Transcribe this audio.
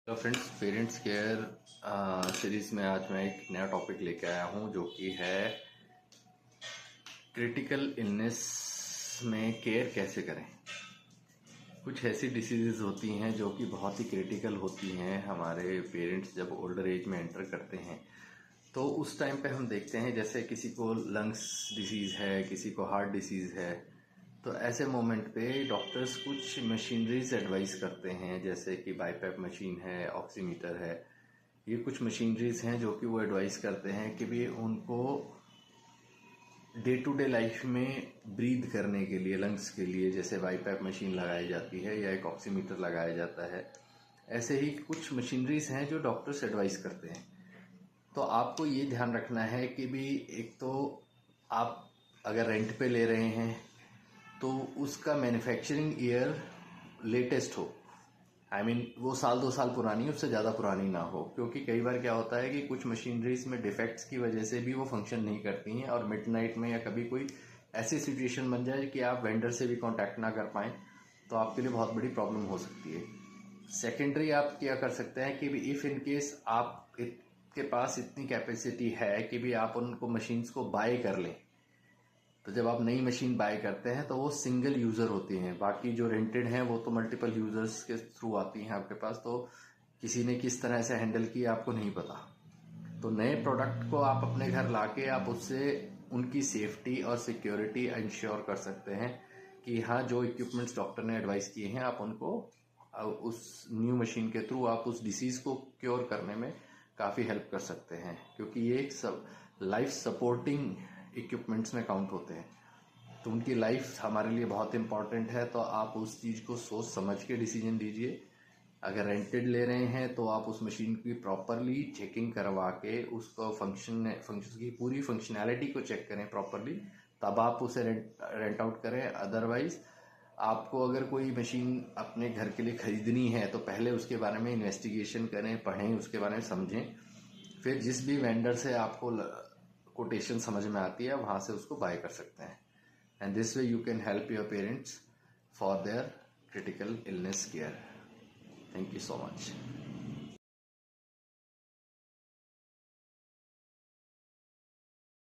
तो friends, parents care series में आज मैं एक नया टॉपिक लेके आया हूँ जो कि है क्रिटिकल इलनेस में केयर कैसे करें। कुछ ऐसी डिसीज़ेज़ होती हैं जो कि बहुत ही क्रिटिकल होती हैं। हमारे पेरेंट्स जब ओल्डर एज में एंटर करते हैं तो उस टाइम पे हम देखते हैं जैसे किसी को लंग्स डिसीज़ है, किसी को हार्ट डिसीज़ है, तो ऐसे मोमेंट पे डॉक्टर्स कुछ मशीनरीज एडवाइस करते हैं, जैसे कि बाईपैप मशीन है, ऑक्सीमीटर है। ये कुछ मशीनरीज हैं जो कि वो एडवाइस करते हैं कि भी उनको डे टू डे लाइफ में ब्रीथ करने के लिए, लंग्स के लिए, जैसे बाईपैप मशीन लगाई जाती है या एक ऑक्सीमीटर लगाया जाता है। ऐसे ही कुछ मशीनरीज हैं जो डॉक्टर्स एडवाइस करते हैं। तो आपको ये ध्यान रखना है कि भी एक तो आप अगर रेंट पे ले रहे हैं तो उसका मैन्युफैक्चरिंग ईयर लेटेस्ट हो। आई मीन वो साल 2 साल पुरानी, उससे ज़्यादा पुरानी ना हो, क्योंकि कई बार क्या होता है कि कुछ मशीनरीज में डिफेक्ट्स की वजह से भी वो फंक्शन नहीं करती हैं और मिडनाइट में या कभी कोई ऐसी सिचुएशन बन जाए कि आप वेंडर से भी कांटेक्ट ना कर पाएँ, तो आपके लिए बहुत बड़ी प्रॉब्लम हो सकती है। सेकेंडरी आप क्या कर सकते हैं कि भी इफ़ इन केस आप के पास इतनी कैपेसिटी है कि भी आप उनको मशीन्स को बाय कर लें, तो जब आप नई मशीन बाय करते हैं तो वो सिंगल यूज़र होती हैं। बाकी जो रेंटेड हैं वो तो मल्टीपल यूज़र्स के थ्रू आती हैं आपके पास, तो किसी ने किस तरह से हैंडल किया आपको नहीं पता। तो नए प्रोडक्ट को आप अपने घर लाके आप उससे उनकी सेफ्टी और सिक्योरिटी इंश्योर कर सकते हैं कि हाँ, जो इक्विपमेंट्स डॉक्टर ने एडवाइस किए हैं आप उनको उस न्यू मशीन के थ्रू आप उस डिसीज़ को क्योर करने में काफ़ी हेल्प कर सकते हैं, क्योंकि ये एक सब लाइफ सपोर्टिंग इक्विपमेंट्स में काउंट होते हैं। तो उनकी लाइफ हमारे लिए बहुत इंपॉर्टेंट है, तो आप उस चीज़ को सोच समझ के डिसीजन दीजिए। अगर रेंटेड ले रहे हैं तो आप उस मशीन की प्रॉपरली चेकिंग करवा के उसको फंक्शन की पूरी फंक्शनैलिटी को चेक करें प्रॉपरली, तब आप उसे रेंट आउट करें। अदरवाइज आपको अगर कोई मशीन अपने घर के लिए खरीदनी है तो पहले उसके बारे में इन्वेस्टिगेशन करें, पढ़ें, उसके बारे में समझें, फिर जिस भी वेंडर से आपको कोटेशन समझ में आती है वहाँ से उसको बाय कर सकते हैं। And this way you can help your parents for their critical illness care. Thank you so much.